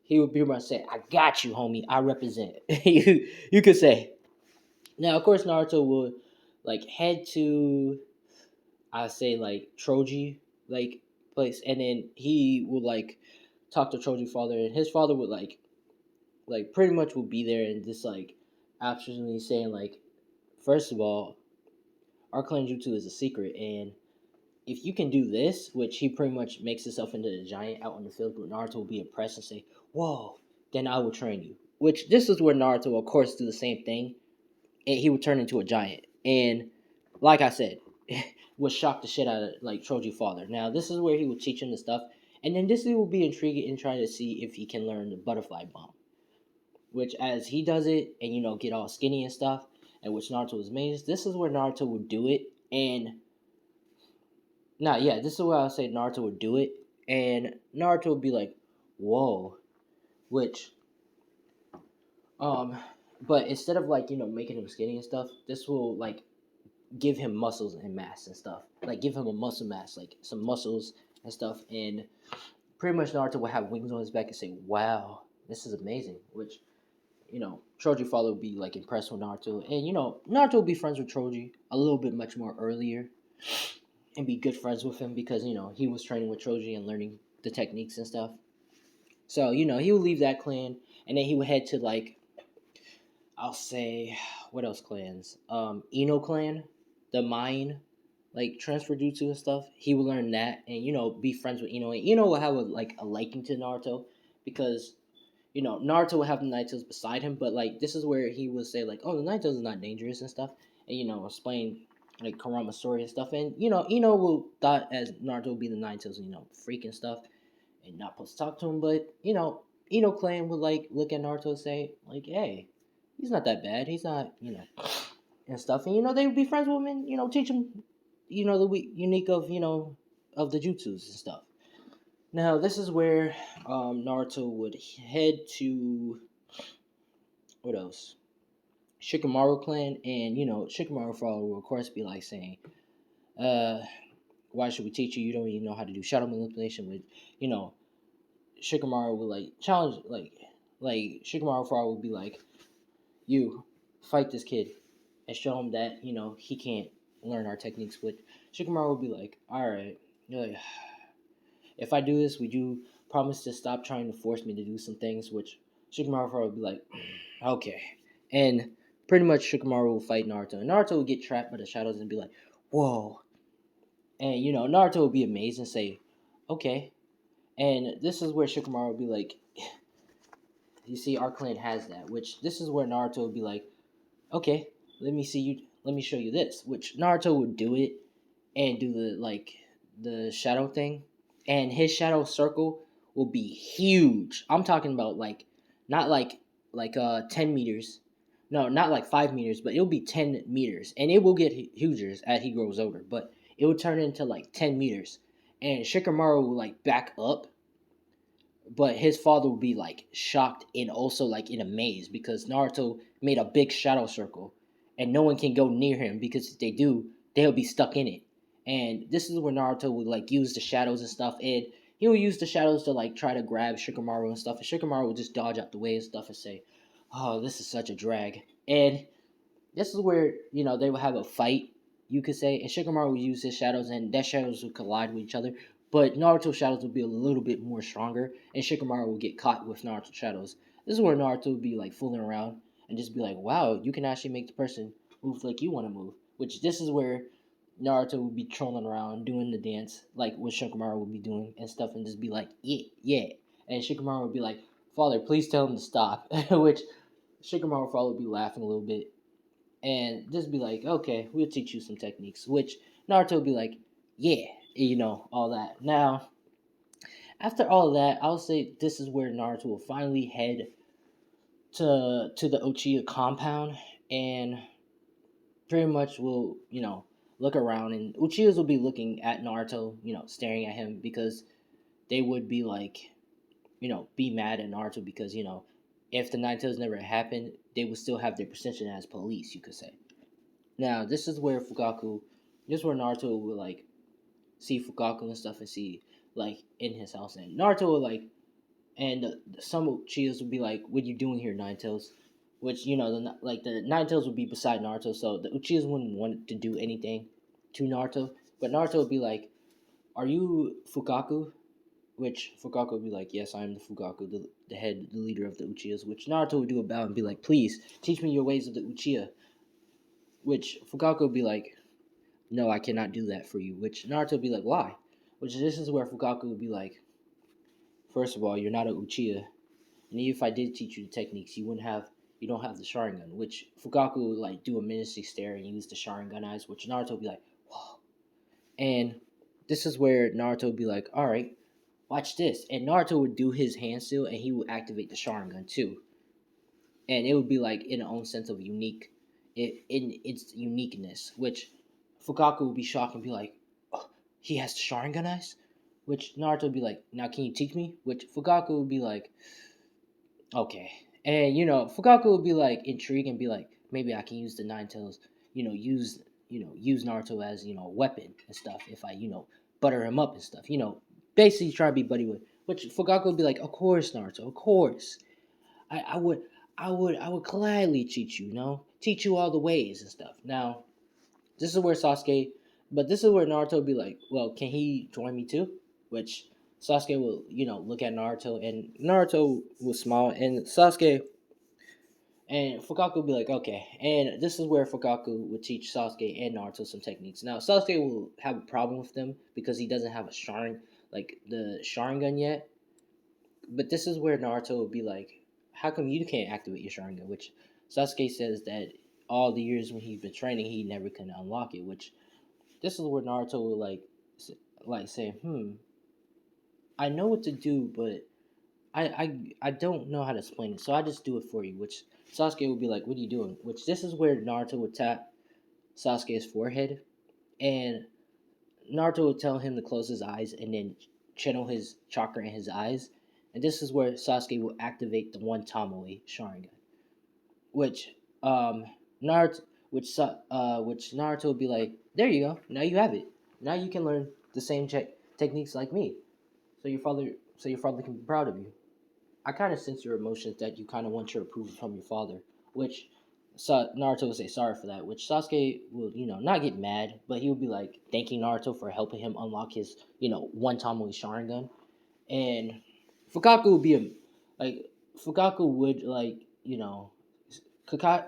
He would be able to say, "I got you, homie. I represent." You could say. Now, of course, Naruto would like head to, I say, like Troji like place, and then he would like talk to Troji father, and his father would like pretty much would be there and just like absolutely saying like, first of all, our clan jutsu is a secret, and if you can do this, which he pretty much makes himself into a giant out in the field, where Naruto will be impressed and say, "Whoa, then I will train you." Which this is where Naruto, of course, do the same thing, and he would turn into a giant. And like I said, would shock the shit out of like Troji father. Now this is where he would teach him the stuff, and then this will be intriguing in trying to see if he can learn the butterfly bomb. Which as he does it and get all skinny and stuff, and which Naruto was amazed. This is where Naruto would do it, and this is where I'll say Naruto would do it, and Naruto would be like, "Whoa," which but instead of like making him skinny and stuff, this will like give him muscles and mass and stuff. Like give him a muscle mass, like some muscles and stuff. And pretty much Naruto will have wings on his back and say, "Wow, this is amazing." Which, Troji father would be like impressed with Naruto. And Naruto will be friends with Troji a little bit much more earlier and be good friends with him because, he was training with Troji and learning the techniques and stuff. So, he would leave that clan and then he would head to like, I'll say, what else clans? Ino clan, the mine, like transfer jutsu and stuff. He will learn that, and be friends with Ino. And Ino will have a liking to Naruto because Naruto will have the Naruto's beside him. But like this is where he will say like, "Oh, the Naruto is not dangerous and stuff," and explain like Kurama's story and stuff. And Ino will thought as Naruto will be the Naruto's freak and stuff, and not supposed to talk to him. But Ino clan would like look at Naruto and say like, "Hey, he's not that bad. He's not, and stuff." And they would be friends with him and teach him, the unique of the jutsus and stuff. Now this is where Naruto would head to what else? Shikamaru clan, and Shikamaru father will of course be like saying, uh, "Why should we teach you? You don't even know how to do shadow manipulation." With Shikamaru would like challenge like Shikamaru father would be like, "You fight this kid and show him that he can't learn our techniques." But Shikamaru would be like, "All right, like, if I do this, would you promise to stop trying to force me to do some things?" Which Shikamaru would be like, "Okay." And pretty much Shikamaru will fight Naruto, and Naruto will get trapped by the shadows and be like, "Whoa!" And Naruto will be amazed and say, "Okay." And this is where Shikamaru will be like, "You see, our clan has that." Which this is where Naruto would be like, "Okay, let me see you. Let me show you this." Which Naruto would do it and do the shadow thing, and his shadow circle will be huge. I'm talking about like not like 10 meters, No, not like 5 meters, but it'll be 10 meters, and it will get huger as he grows older. But it will turn into like 10 meters, and Shikamaru will like back up, but his father will be like shocked and also like in a maze because Naruto made a big shadow circle, and no one can go near him because if they do, they'll be stuck in it. And this is where Naruto would like use the shadows and stuff, and he will use the shadows to like try to grab Shikamaru and stuff, and Shikamaru will just dodge out the way and stuff and say, "Oh, this is such a drag." And this is where they will have a fight, you could say, and Shikamaru will use his shadows, and that shadows will collide with each other. But Naruto's shadows will be a little bit more stronger, and Shikamaru will get caught with Naruto's shadows. This is where Naruto will be like fooling around and just be like, "Wow, you can actually make the person move like you want to move." Which this is where Naruto will be trolling around, doing the dance like what Shikamaru will be doing and stuff, and just be like, "Yeah, yeah," and Shikamaru will be like, "Father, please tell him to stop." Which Shikamaru will probably be laughing a little bit and just be like, okay, we'll teach you some techniques. Which Naruto will be like, yeah, all that. Now, after all of that, I'll say this is where Naruto will finally head to the Uchiha compound and pretty much will, look around, and Uchihas will be looking at Naruto, staring at him because they would be like, be mad at Naruto because, if the Nine Tails never happened, they would still have their position as police, you could say. Now, this is where Naruto will like see Fukaku and stuff and see like in his house, and Naruto will like, and some Uchihas would be like, "What are you doing here, Nine Tails?" Which the Nine Tails would be beside Naruto, so the Uchihas wouldn't want to do anything to Naruto, but Naruto would be like, "Are you Fukaku?" Which Fukaku would be like, "Yes, I am the Fukaku, the head, the leader of the Uchihas." Which Naruto would do a bow and be like, "Please teach me your ways of the Uchiha." Which Fukaku would be like, "No, I cannot do that for you." Which Naruto would be like, "Why?" Which this is where Fukaku would be like, "First of all, you're not a Uchiha, and even if I did teach you the techniques, you don't have the Sharingan." Which Fukaku would like do a menacing stare and use the Sharingan eyes. Which Naruto would be like, "Whoa!" And this is where Naruto would be like, "All right, watch this." And Naruto would do his hand seal, and he would activate the Sharingan too, and it would be like in its own sense of in its uniqueness, which Fukaku would be shocked and be like, "Oh, he has the Sharingan eyes?" Which Naruto would be like, "Now can you teach me?" Which Fukaku would be like, "Okay." And Fukaku would be like intrigued and be like, "Maybe I can use the Nine Tails, use Naruto as, a weapon and stuff if I, butter him up and stuff, basically try to be buddy with." Which Fukaku would be like, "Of course, Naruto, of course. I would I would gladly teach you, teach you all the ways and stuff." Now, this is where Sasuke, but this is where Naruto would be like, "Well, can he join me too?" Which Sasuke will, look at Naruto, and Naruto will smile, and Sasuke and Fukaku will be like, "Okay." And this is where Fukaku would teach Sasuke and Naruto some techniques. Now, Sasuke will have a problem with them because he doesn't have the Sharingan yet. But this is where Naruto would be like, "How come you can't activate your Sharingan?" Which Sasuke says that all the years when he's been training, he never can unlock it. Which this is where Naruto will like say, "I know what to do, but I don't know how to explain it, so I just do it for you." Which Sasuke would be like, "What are you doing?" Which this is where Naruto would tap Sasuke's forehead, and Naruto would tell him to close his eyes and then channel his chakra in his eyes. And this is where Sasuke will activate the one Tomoe Sharingan, which um Naruto, which Naruto will be like, "There you go. Now you have it. Now you can learn the same techniques like me. So your father can be proud of you." I kind of sense your emotions that you kind of want your approval from your father, which Naruto will say sorry for that, which Sasuke will, not get mad, but he will be like thanking Naruto for helping him unlock his, one Tomoe Sharingan. And Fukaku would be like, Fukaku would like,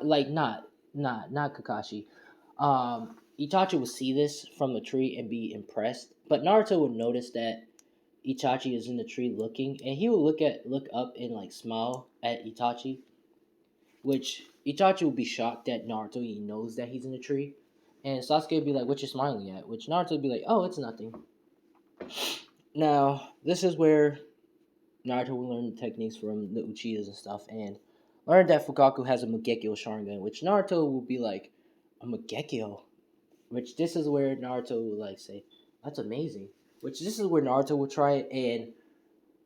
like not Kakashi. Itachi would see this from the tree and be impressed, but Naruto would notice that Itachi is in the tree looking, and he will look up and like smile at Itachi, which Itachi will be shocked that Naruto he knows that he's in the tree, and Sasuke would be like, "What you smiling at?" Which Naruto would be like, "Oh, it's nothing." Now, this is where Naruto will learn the techniques from the Uchihas and stuff, and learn that Fukaku has a Mugekyo Sharingan, which Naruto will be like, a Mugekyo? Which this is where Naruto will like say, that's amazing. Which this is where Naruto will try it, and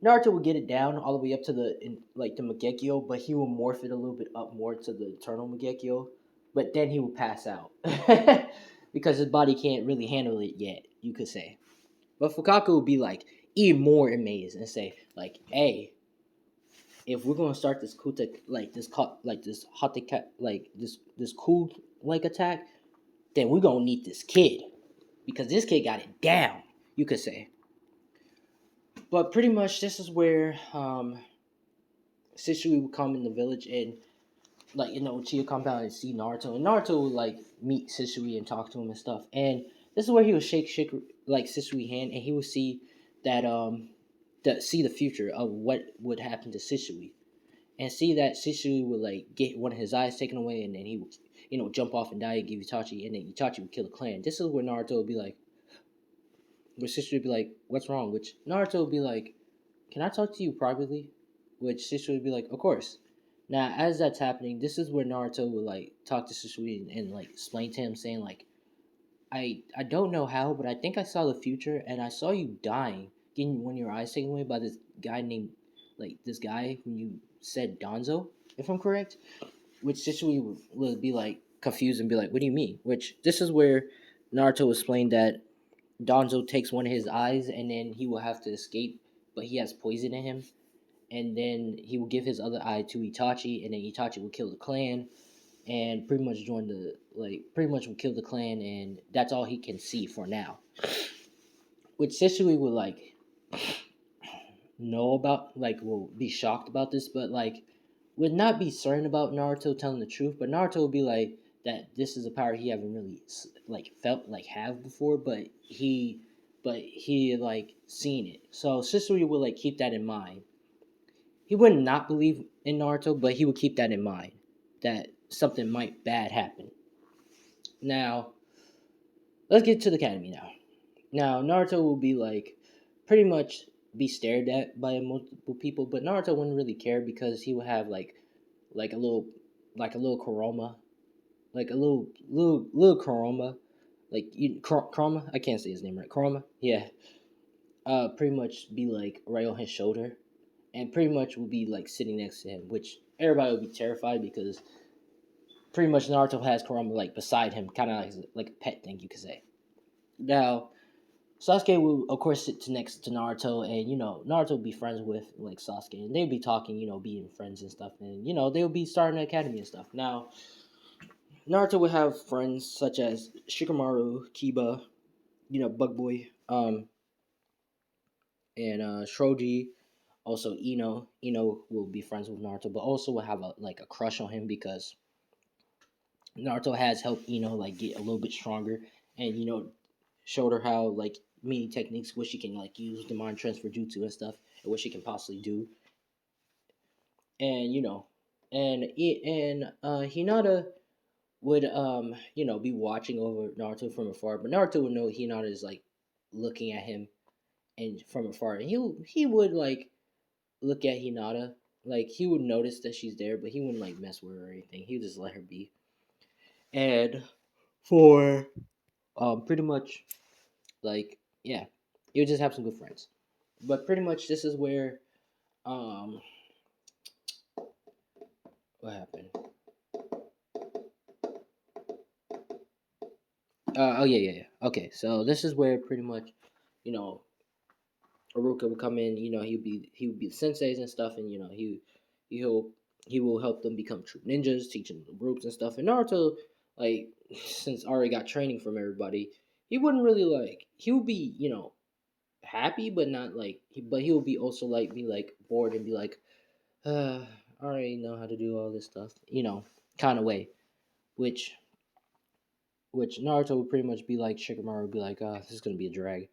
Naruto will get it down all the way up to the Mugekyo, but he will morph it a little bit up more to the Eternal Mugekyo. But then he will pass out because his body can't really handle it yet. You could say, but Fukaku will be like even more amazed and say like, "Hey, if we're gonna start this Kuta like this Hataka like this cool like attack, then we're gonna need this kid because this kid got it down." You could say, but pretty much this is where Shisui would come in the village and Uchiha compound and see Naruto, and Naruto would like meet Shisui and talk to him and stuff. And this is where he would shake like Shisui hand, and he would see that see the future of what would happen to Shisui, and see that Shisui would like get one of his eyes taken away, and then he would jump off and die and give Itachi, and then Itachi would kill the clan. This is where Naruto would be like, where Shisui would be like, "What's wrong?" Which Naruto would be like, "Can I talk to you privately?" Which Shisui would be like, "Of course." Now, as that's happening, this is where Naruto would like talk to Shisui and like explain to him, saying like, I don't know how, but I think I saw the future, and I saw you dying, getting one of your eyes taken away by this guy named this guy who you said Donzo, if I'm correct." Which Shisui would be like confused and be like, "What do you mean?" Which this is where Naruto explained that Donzo takes one of his eyes, and then he will have to escape, but he has poison in him, and then he will give his other eye to Itachi, and then Itachi will kill the clan and pretty much join the pretty much will kill the clan, and that's all he can see for now. Which Shisui would like know about, like will be shocked about this, but like would not be certain about Naruto telling the truth. But Naruto would be like that this is a power he haven't really like felt like have before, but he like seen it. So Shisui would like keep that in mind. He would not believe in Naruto, but he would keep that in mind that something might bad happen. Now, let's get to the academy now. Now, Naruto will be like pretty much be stared at by multiple people, but Naruto wouldn't really care because he would have like a little like a little Kuroma, like a little Kuroma, like Kuroma. I can't say his name right. Kuroma, yeah. Pretty much be like right on his shoulder, and pretty much will be like sitting next to him, which everybody would be terrified because pretty much Naruto has Kurama like beside him, kind of like a pet thing, you could say. Now, Sasuke will of course sit next to Naruto, and Naruto will be friends with like Sasuke, and they'll be talking, being friends and stuff, and they'll be starting an academy and stuff. Now, Naruto will have friends such as Shikamaru, Kiba, Bug Boy, and Shroji. Also, Ino will be friends with Naruto, but also will have a crush on him because Naruto has helped like get a little bit stronger, and showed her how like many techniques what she can like use the mind transfer jutsu and stuff, and what she can possibly do. And Hinata would be watching over Naruto from afar, but Naruto would know Hinata is like looking at him and from afar, and he would like look at Hinata, like he would notice that she's there, but he wouldn't like mess with her or anything. He would just let her be. And for pretty much like yeah, he would just have some good friends. But pretty much this is where um what happened. Oh yeah. Okay, so this is where pretty much you know Aruka would come in. He would be the senseis and stuff, and he'll he will help them become true ninjas, teaching them the ropes and stuff. And Naruto, like since already got training from everybody, he wouldn't really like. He would be happy, but not like. But he would be also like be like bored and be like, I already know how to do all this stuff, kind of way. Which which Naruto would pretty much be like Shikamaru would be like, this is gonna be a drag.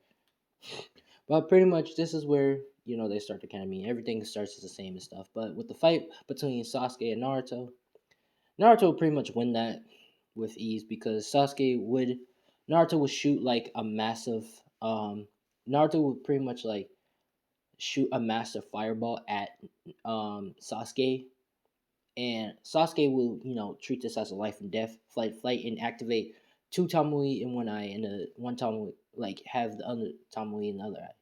But pretty much this is where they start the academy. Everything starts as the same and stuff. But with the fight between Sasuke and Naruto would pretty much win that with ease because Naruto would shoot like a massive Naruto would pretty much like shoot a massive fireball at Sasuke and Sasuke will, treat this as a life and death, flight, and activate two Tamui in one eye and one Tamui, like have the other Tamui in the other eye.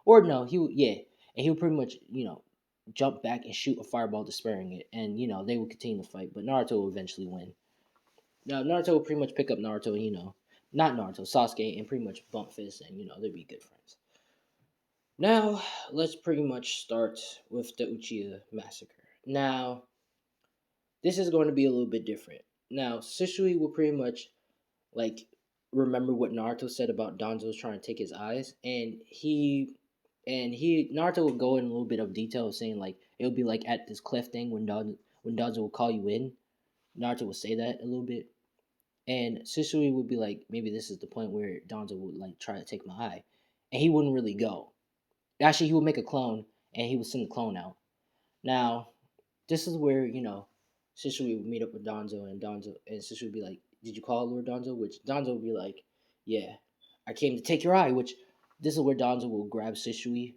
Or no, and he'll pretty much, jump back and shoot a fireball, despairing it, and they will continue to fight, but Naruto will eventually win. Now Naruto will pretty much pick up Naruto, and not Naruto, Sasuke, and pretty much bump fists, and they'll be good friends. Now let's pretty much start with the Uchiha massacre. Now this is going to be a little bit different. Now, Shisui will pretty much like remember what Naruto said about Danzo trying to take his eyes, and he Naruto will go in a little bit of detail, saying like it'll be like at this cliff thing when Danzo will call you in. Naruto will say that a little bit, and Shisui would be like, maybe this is the point where Danzo would like try to take my eye, and he wouldn't really go. Actually, he would make a clone, and he would send the clone out. Now, this is where Shisui would meet up with Donzo, and Shisui would be like, "Did you call Lord Donzo?" Which Donzo would be like, "Yeah, I came to take your eye." Which this is where Donzo will grab Shisui,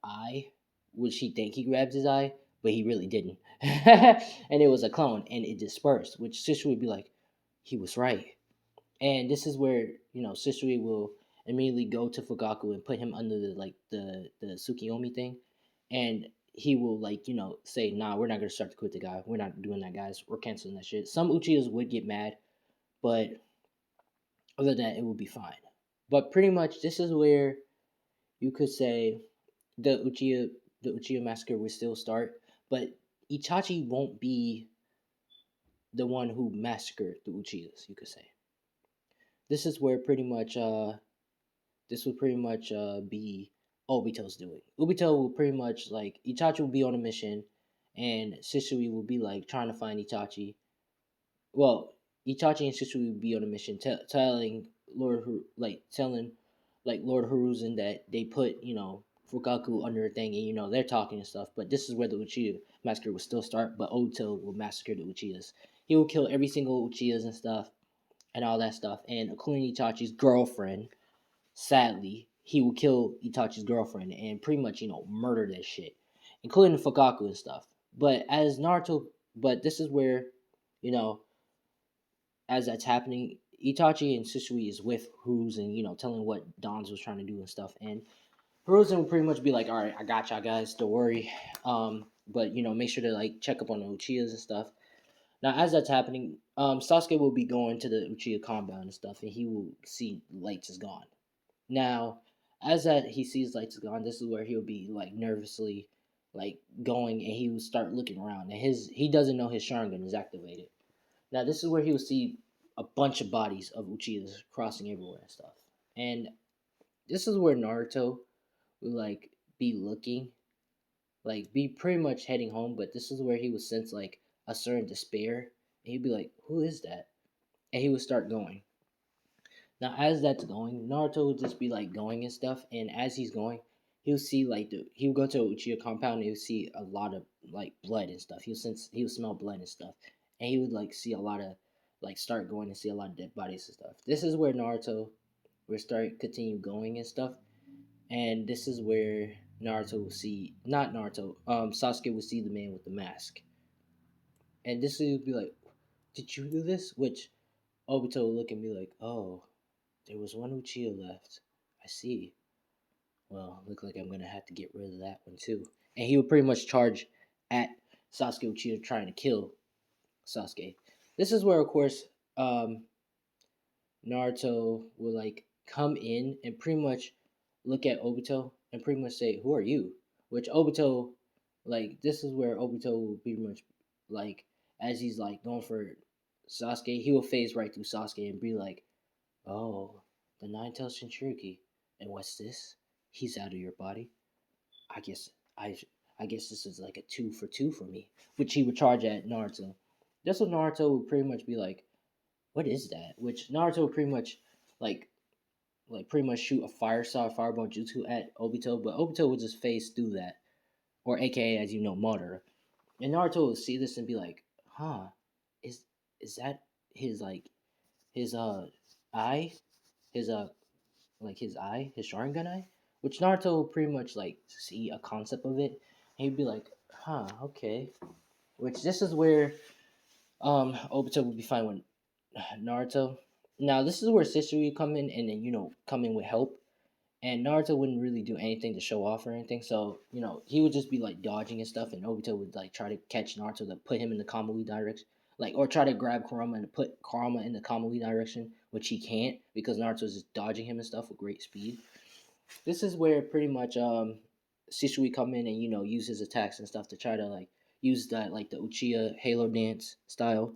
eye, which he think he grabbed his eye, but he really didn't, and it was a clone, and it dispersed. Which Shisui would be like, "He was right." And this is where Shisui will immediately go to Fugaku and put him under the Tsukiyomi thing, and he will like say, "Nah, we're not gonna start to quit the guy. We're not doing that, guys. We're canceling that shit." Some Uchihas would get mad, but other than that, it will be fine. But pretty much, this is where you could say the Uchiha massacre will still start, but Itachi won't be the one who massacred the Uchihas. You could say this is where pretty much this would pretty much be Obito's doing. Obito will pretty much like Itachi will be on a mission, and Shisui will be like trying to find Itachi. Well, Itachi and Shisui will be on a mission, telling Lord Hiruzen that they put Fukaku under a thing, and they're talking and stuff. But this is where the Uchiha massacre will still start. But Obito will massacre the Uchihas. He will kill every single Uchihas and stuff and all that stuff, and including Itachi's girlfriend. Sadly, he will kill Itachi's girlfriend and pretty much, murder that shit, including Fukaku and stuff. But this is where, you know, as that's happening, Itachi and Shisui is with Hiruzen, telling what Don's was trying to do and stuff. And Hiruzen will pretty much be like, all right, I got y'all guys, don't worry. But, make sure to, like, check up on the Uchihas and stuff. Now, as that's happening, Sasuke will be going to the Uchiha compound and stuff, and he will see lights is gone. Now, as that he sees lights gone, this is where he'll be like nervously like going, and he will start looking around. And he doesn't know his Sharingan is activated. Now this is where he will see a bunch of bodies of Uchihas crossing everywhere and stuff. And this is where Naruto will like be looking, like be pretty much heading home, but this is where he would sense like a certain despair. And he'd be like, "Who is that?" And he would start going. Now, as that's going, Naruto will just be like going and stuff, and as he's going, he'll see like he'll go to Uchiha compound and he'll see a lot of like blood and stuff. He'll smell blood and stuff, and he would like see a lot of like start going and see a lot of dead bodies and stuff. This is where Naruto will start continue going and stuff, and this is where Naruto will see not Naruto, Sasuke will see the man with the mask, and this will be like, "Did you do this?" Which Obito will look and be like, "Oh. There was one Uchiha left. I see. Well, look like I'm gonna have to get rid of that one too." And he would pretty much charge at Sasuke Uchiha trying to kill Sasuke. This is where, of course, Naruto will like come in and pretty much look at Obito and pretty much say, "Who are you?" Which Obito, like, this is where Obito will pretty much like, as he's like going for Sasuke, he will phase right through Sasuke and be like, "Oh, the Nine-Tailed Shinchuriki. And what's this? He's out of your body. I guess I I guess this is like a 2 for 2 for me." Which he would charge at Naruto. That's what Naruto would pretty much be like, "What is that?" Which Naruto would pretty much like pretty much shoot a fireball jutsu at Obito, but Obito would just phase through that. Or AKA, as you know, Madara. And Naruto would see this and be like, huh, is is that his like his eye? His his eye, his Sharingan eye, which Naruto will pretty much like see a concept of it, and he'd be like, "Huh, okay." which this is where Obito would be fine with Naruto. Now this is where Shisui would come in and then come in with help. And Naruto wouldn't really do anything to show off or anything, so he would just be like dodging and stuff, and Obito would like try to catch Naruto to put him in the Kamui direction, like or try to grab Kurama and put Kurama in the Kamui direction, which he can't because Naruto's just dodging him and stuff with great speed. This is where pretty much Shisui come in and use his attacks and stuff to try to like use that like the Uchiha Halo dance style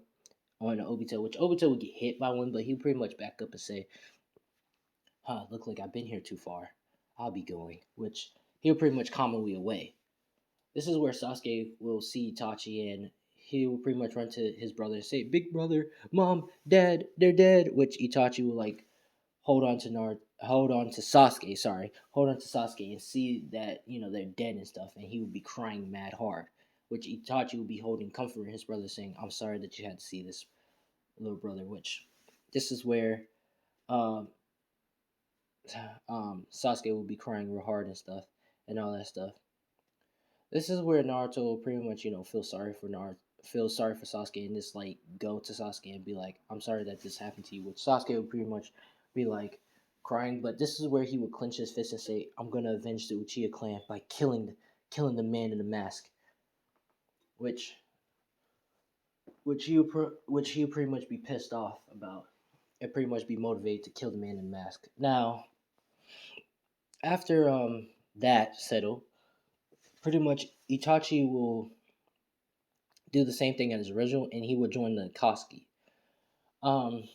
on Obito, which Obito would get hit by one, but he would pretty much back up and say, look like I've been here too far. I'll be going, which he'll pretty much commonly away. This is where Sasuke will see Itachi and he will pretty much run to his brother and say, "Big brother, mom, dad, they're dead." Which Itachi will like hold on to Sasuke, hold on to Sasuke and see that they're dead and stuff, and he will be crying mad hard. Which Itachi will be holding comfort in his brother, saying, "I'm sorry that you had to see this, little brother." Which this is where um Sasuke will be crying real hard and stuff and all that stuff. This is where Naruto will pretty much feel sorry for Sasuke and just like go to Sasuke and be like, "I'm sorry that this happened to you," which Sasuke would pretty much be like crying. But this is where he would clench his fist and say, "I'm gonna avenge the Uchiha clan by killing the man in the mask," which which he would pretty much be pissed off about and pretty much be motivated to kill the man in the mask. Now after that settled, pretty much Itachi will do the same thing as his original, and he will join the Koski, um,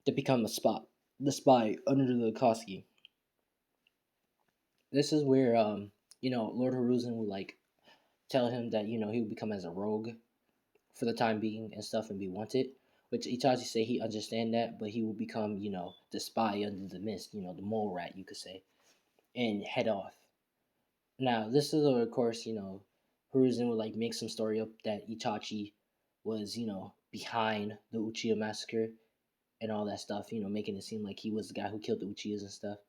to become the spy under the Koski. This is where Lord Hiruzen will like tell him that he will become as a rogue for the time being and stuff and be wanted. Which Itachi say he understand that, but he will become the spy under the mist, the mole rat you could say, and head off. Now, this is, of course, Hiruzen would like make some story up that Itachi was, behind the Uchiha massacre and all that stuff, making it seem like he was the guy who killed the Uchihas and stuff.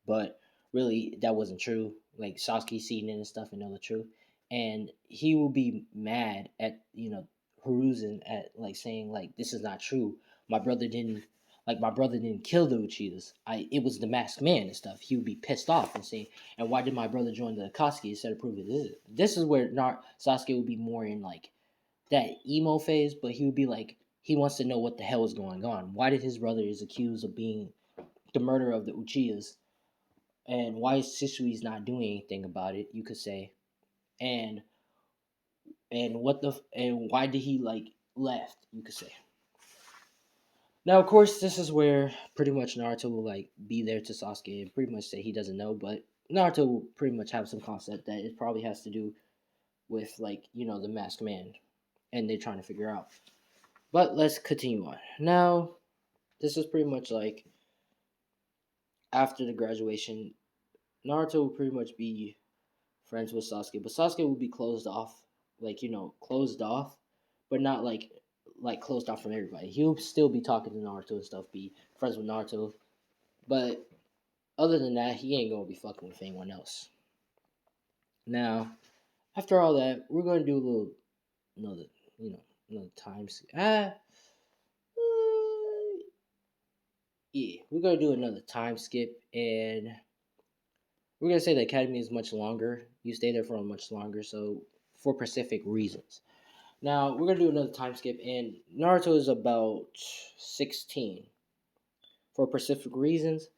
But really, that wasn't true. Like Sasuke seen it and stuff and know the truth, and he will be mad at Hiruzen at like saying like this is not true. My brother didn't my brother didn't kill the Uchihas. It was the masked man and stuff. He would be pissed off and saying, and why did my brother join the Akatsuki instead of proving this? This is where Sasuke would be more in like that emo phase, but he would be like he wants to know what the hell is going on. Why did his brother is accused of being the murderer of the Uchihas, and why Sisui's not doing anything about it? You could say, and and why did he like left? You could say. Now, of course, this is where pretty much Naruto will like be there to Sasuke and pretty much say he doesn't know, but Naruto will pretty much have some concept that it probably has to do with like the masked man, and they're trying to figure out. But let's continue on. Now, this is pretty much like after the graduation, Naruto will pretty much be friends with Sasuke, but Sasuke will be closed off, like closed off, but not like closed off from everybody. He'll still be talking to Naruto and stuff, be friends with Naruto, but other than that, he ain't gonna be fucking with anyone else. Now, after all that, we're gonna do a little another another times. Yeah, we're gonna do another time skip, and we're gonna say the academy is much longer. You stay there for much longer, so for specific reasons. Now we're gonna do another time skip, and Naruto is about 16. For specific reasons,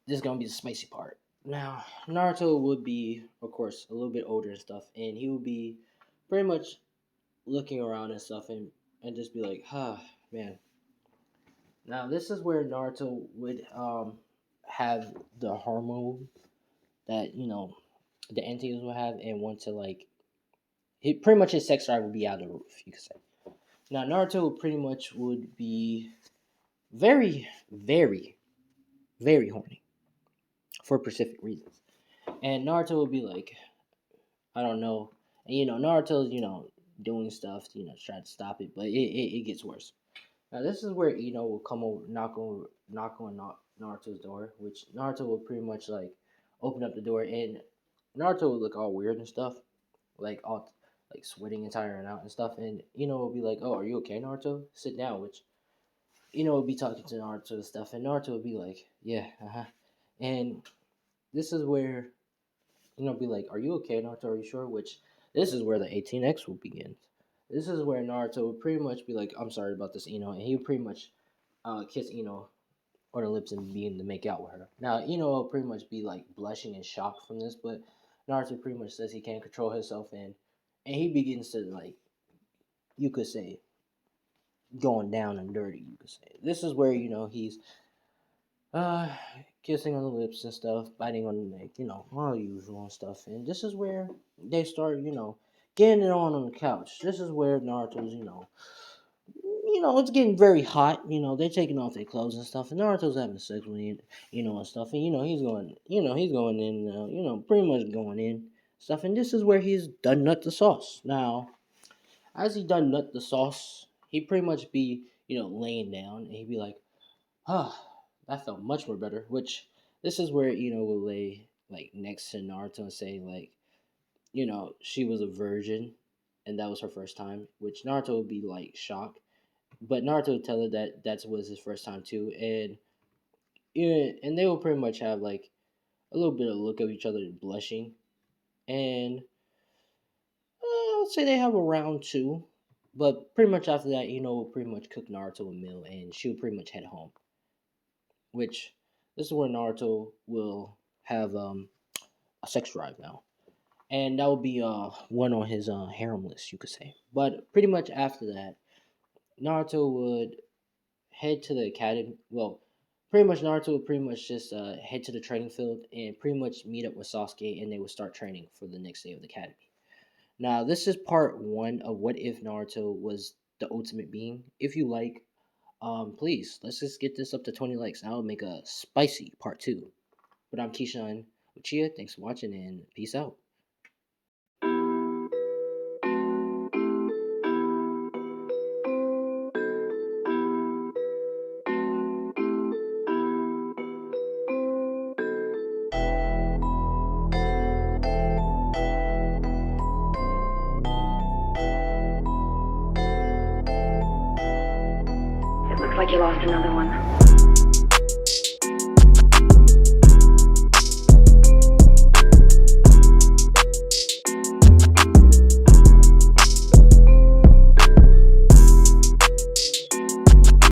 this is gonna be the spicy part. Now Naruto would be, of course, a little bit older and stuff, and he would be pretty much looking around and stuff, and just be like, "Ah, man." Now this is where Naruto would have the hormone that the entities will have and want to like he pretty much his sex drive would be out of the roof, you could say. Now Naruto pretty much would be very, very, very horny for specific reasons. And Naruto would be like, I don't know. And Naruto's, doing stuff, to try to stop it, but it gets worse. Now this is where Ino will come over, knock on Naruto's door, which Naruto will pretty much like open up the door, and Naruto would look all weird and stuff, like all like sweating and tiring out and stuff, and will be like, "Oh, are you okay, Naruto? Sit down." Which would be talking to Naruto and stuff, and Naruto would be like, "Yeah, and this is where be like, "Are you okay, Naruto? Are you sure?" Which this is where the 18X will begin. This is where Naruto would pretty much be like, "I'm sorry about this, and he would pretty much kiss on her lips and begin to make out with her. Now, will pretty much be like blushing and shocked from this, but Naruto pretty much says he can't control himself, and he begins to, like, you could say, going down and dirty. You could say this is where he's uh kissing on the lips and stuff, biting on the neck, all usual and stuff. And this is where they start, getting it on the couch. This is where Naruto's, it's getting very hot. They're taking off their clothes and stuff, and Naruto's having sex with him, and stuff. And he's going in, pretty much going in stuff. And this is where he's done nut the sauce. Now, as he done nut the sauce, he pretty much be, laying down, and he'd be like, ah, that felt much more better. Which this is where will lay like next to Naruto and say like, she was a virgin, and that was her first time. Which Naruto would be like shocked, but Naruto would tell her that was his first time too, and and they will pretty much have like a little bit of look of each other blushing, and I would say they have a round two, but pretty much after that, we'll pretty much cook Naruto a meal, and she'll pretty much head home. Which this is where Naruto will have a sex drive now, and that will be one on his harem list, you could say. But pretty much after that, Naruto would head to the academy. Well, pretty much Naruto would pretty much just head to the training field and pretty much meet up with Sasuke, and they would start training for the next day of the academy. Now, this is part one of what if Naruto was the ultimate being. If you like, please let's just get this up to 20 likes. I'll make a spicy part two. But I'm Keyshawn Uchia. Thanks for watching, and peace out. It looks like you lost another one.